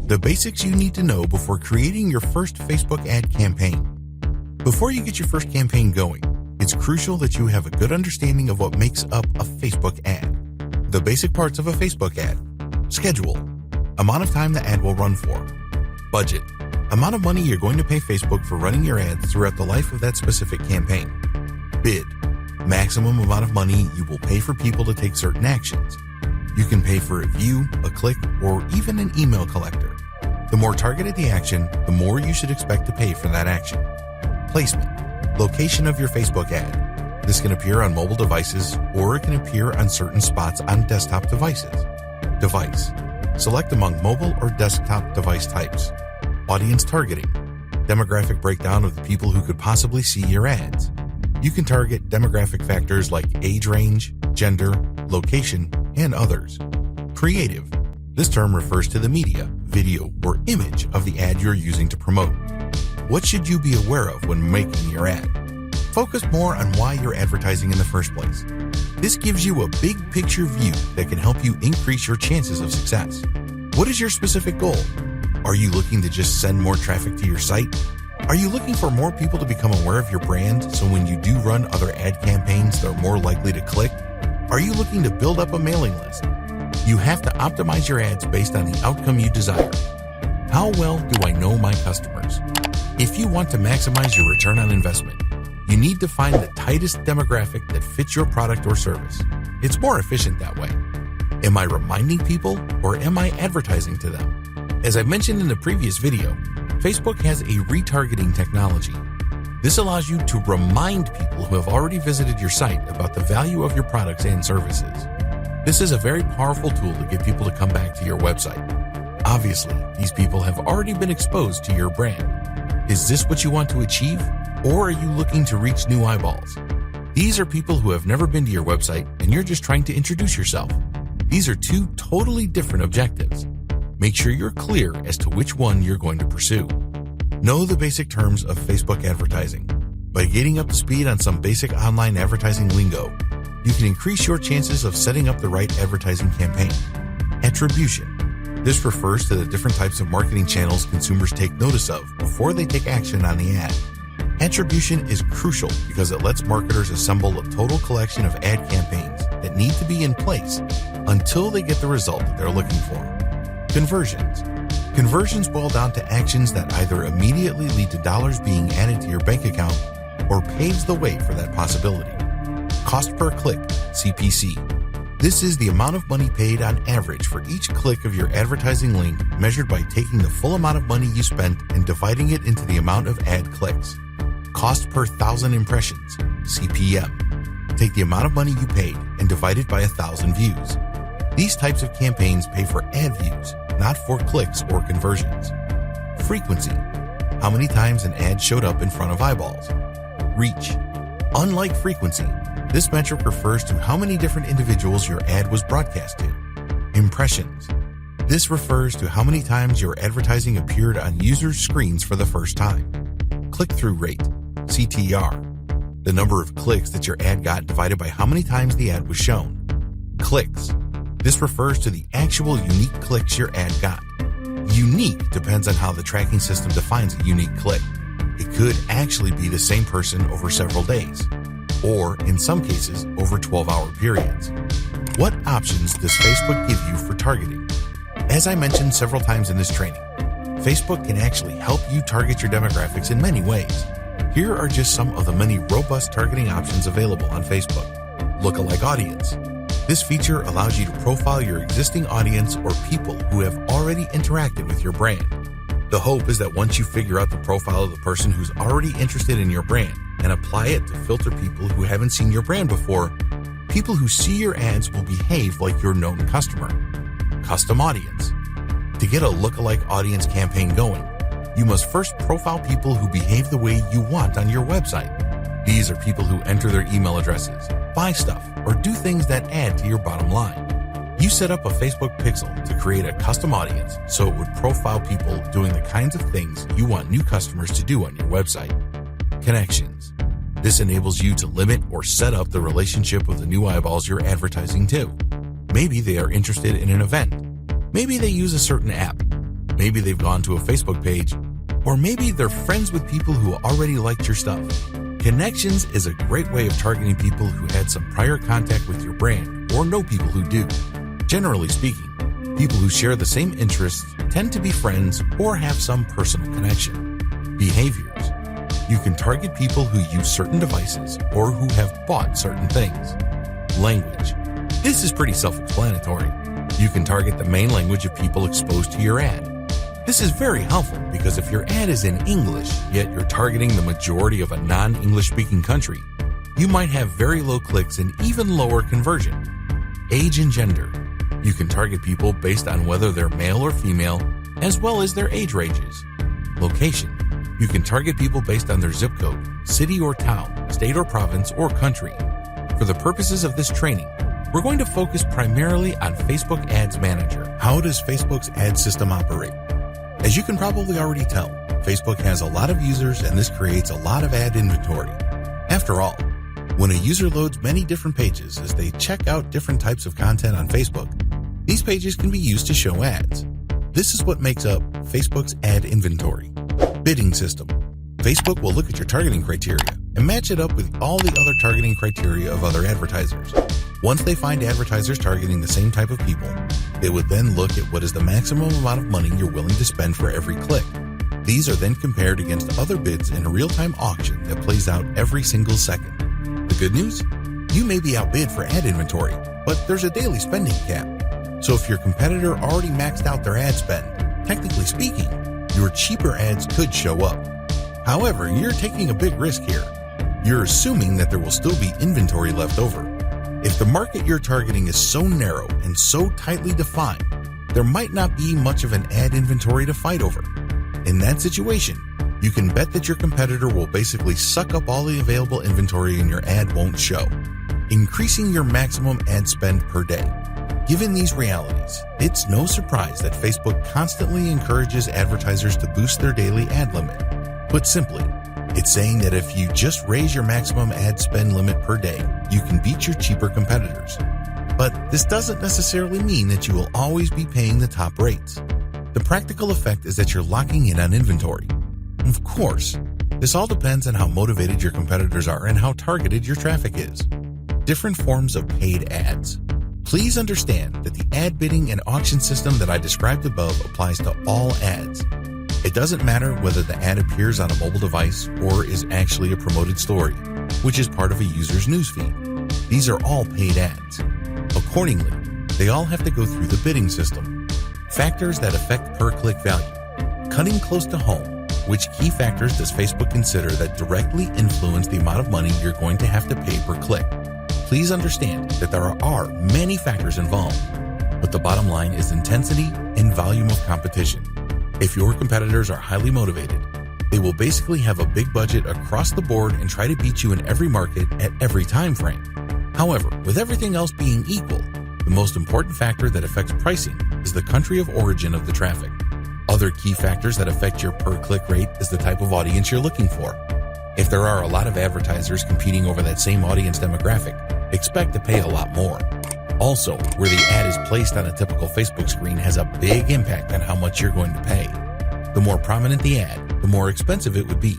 The basics you need to know before creating your first Facebook ad campaign. Before you get your first campaign going, it's crucial that you have a good understanding of what makes up a Facebook ad. The basic parts of a Facebook ad: schedule, amount of time the ad will run for; budget, amount of money you're going to pay Facebook for running your ads throughout the life of that specific campaign; bid, maximum amount of money you will pay for people to take certain actions. You can pay for a view, a click, or even an email collector. The more targeted the action, the more you should expect to pay for that action. Placement, location of your Facebook ad. This can appear on mobile devices, or it can appear on certain spots on desktop devices. Device, select among mobile or desktop device types. Audience targeting, demographic breakdown of the people who could possibly see your ads. You can target demographic factors like age range, gender, location, and others. Creative, this term refers to the media, video, or image of the ad you're using to promote. What should you be aware of when making your ad? Focus more on why you're advertising in the first place. This gives you a big picture view that can help you increase your chances of success. What is your specific goal? Are you looking to just send more traffic to your site? Are you looking for more people to become aware of your brand so when you do run other ad campaigns, they're more likely to click? Are you looking to build up a mailing list? You have to optimize your ads based on the outcome you desire. How well do I know my customers? If you want to maximize your return on investment, you need to find the tightest demographic that fits your product or service. It's more efficient that way. Am I reminding people, or am I advertising to them? As I mentioned in the previous video, Facebook has a retargeting technology. This allows you to remind people who have already visited your site about the value of your products and services. This is a very powerful tool to get people to come back to your website. Obviously, these people have already been exposed to your brand. Is this what you want to achieve, or are you looking to reach new eyeballs? These are people who have never been to your website and you're just trying to introduce yourself. These are two totally different objectives. Make sure you're clear as to which one you're going to pursue. Know the basic terms of Facebook advertising. By getting up to speed on some basic online advertising lingo, you can increase your chances of setting up the right advertising campaign. Attribution. This refers to the different types of marketing channels consumers take notice of before they take action on the ad. Attribution is crucial because it lets marketers assemble a total collection of ad campaigns that need to be in place until they get the result that they're looking for. Conversions. Conversions boil down to actions that either immediately lead to dollars being added to your bank account or paves the way for that possibility. Cost per click, CPC. This is the amount of money paid on average for each click of your advertising link, measured by taking the full amount of money you spent and dividing it into the amount of ad clicks. Cost per 1,000 impressions, CPM. Take the amount of money you paid and divide it by 1,000 views. These types of campaigns pay for ad views, not for clicks or conversions. Frequency. How many times an ad showed up in front of eyeballs. Reach. Unlike frequency, this metric refers to how many different individuals your ad was broadcast to. Impressions. This refers to how many times your advertising appeared on users' screens for the first time. Click-through rate, CTR. The number of clicks that your ad got divided by how many times the ad was shown. Clicks. This refers to the actual unique clicks your ad got. Unique depends on how the tracking system defines a unique click. It could actually be the same person over several days, or in some cases, over 12-hour periods. What options does Facebook give you for targeting? As I mentioned several times in this training, Facebook can actually help you target your demographics in many ways. Here are just some of the many robust targeting options available on Facebook. Lookalike audience. This feature allows you to profile your existing audience or people who have already interacted with your brand. The hope is that once you figure out the profile of the person who's already interested in your brand and apply it to filter people who haven't seen your brand before, people who see your ads will behave like your known customer. Custom audience. To get a lookalike audience campaign going, you must first profile people who behave the way you want on your website. These are people who enter their email addresses, buy stuff, or do things that add to your bottom line. You set up a Facebook pixel to create a custom audience so it would profile people doing the kinds of things you want new customers to do on your website. Connections. This enables you to limit or set up the relationship with the new eyeballs you're advertising to. Maybe they are interested in an event. Maybe they use a certain app. maybe they've gone to a Facebook page, or maybe they're friends with people who already liked your stuff. Connections is a great way of targeting people who had some prior contact with your brand or know people who do. Generally speaking, people who share the same interests tend to be friends or have some personal connection. Behaviors. You can target people who use certain devices or who have bought certain things. Language. This is pretty self-explanatory. You can target the main language of people exposed to your ad. This is very helpful because if your ad is in English, yet you're targeting the majority of a non-English speaking country, you might have very low clicks and even lower conversion. Age and gender. You can target people based on whether they're male or female, as well as their age ranges. Location. You can target people based on their zip code, city or town, state or province, or country. For the purposes of this training, we're going to focus primarily on Facebook Ads Manager. How does Facebook's ad system operate? As you can probably already tell, Facebook has a lot of users and this creates a lot of ad inventory. After all, when a user loads many different pages as they check out different types of content on Facebook, these pages can be used to show ads. This is what makes up Facebook's ad inventory. Bidding system. Facebook will look at your targeting criteria and match it up with all the other targeting criteria of other advertisers. Once they find advertisers targeting the same type of people, they would then look at what is the maximum amount of money you're willing to spend for every click. These are then compared against other bids in a real-time auction that plays out every single second. The good news? You may be outbid for ad inventory, but there's a daily spending cap. So if your competitor already maxed out their ad spend, technically speaking, your cheaper ads could show up. However, you're taking a big risk here. You're assuming that there will still be inventory left over. If the market you're targeting is so narrow and so tightly defined, there might not be much of an ad inventory to fight over. In that situation, you can bet that your competitor will basically suck up all the available inventory and your ad won't show, increasing your maximum ad spend per day. Given these realities, it's no surprise that Facebook constantly encourages advertisers to boost their daily ad limit. Put simply, it's saying that if you just raise your maximum ad spend limit per day, you can beat your cheaper competitors. But this doesn't necessarily mean that you will always be paying the top rates. The practical effect is that you're locking in on inventory. Of course, this all depends on how motivated your competitors are and how targeted your traffic is. Different forms of paid ads. Please understand that the ad bidding and auction system that I described above applies to all ads. It doesn't matter whether the ad appears on a mobile device or is actually a promoted story, which is part of a user's newsfeed. These are all paid ads. Accordingly, they all have to go through the bidding system. Factors that affect per-click value. Cutting close to home, which key factors does Facebook consider that directly influence the amount of money you're going to have to pay per click? Please understand that there are many factors involved, but the bottom line is intensity and volume of competition. If your competitors are highly motivated, they will basically have a big budget across the board and try to beat you in every market at every time frame. However, with everything else being equal, the most important factor that affects pricing is the country of origin of the traffic. Other key factors that affect your per-click rate is the type of audience you're looking for. If there are a lot of advertisers competing over that same audience demographic, expect to pay a lot more. Also, where the ad is placed on a typical Facebook screen has a big impact on how much you're going to pay. The more prominent the ad, the more expensive it would be.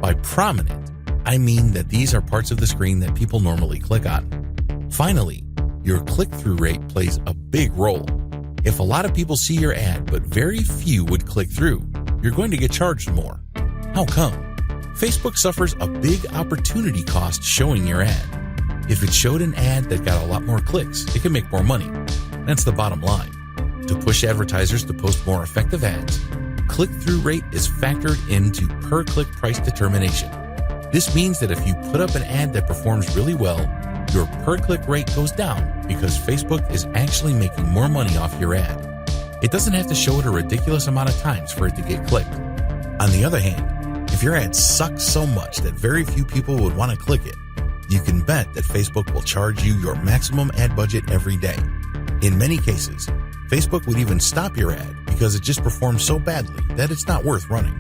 By prominent, I mean that these are parts of the screen that people normally click on. Finally, your click-through rate plays a big role. If a lot of people see your ad but very few would click through, you're going to get charged more. How come? Facebook suffers a big opportunity cost showing your ad. If it showed an ad that got a lot more clicks, it could make more money. That's the bottom line. To push advertisers to post more effective ads, click-through rate is factored into per-click price determination. This means that if you put up an ad that performs really well, your per-click rate goes down because Facebook is actually making more money off your ad. It doesn't have to show it a ridiculous amount of times for it to get clicked. On the other hand, if your ad sucks so much that very few people would want to click it, you can bet that Facebook will charge you your maximum ad budget every day. In many cases, Facebook would even stop your ad because it just performs so badly that it's not worth running.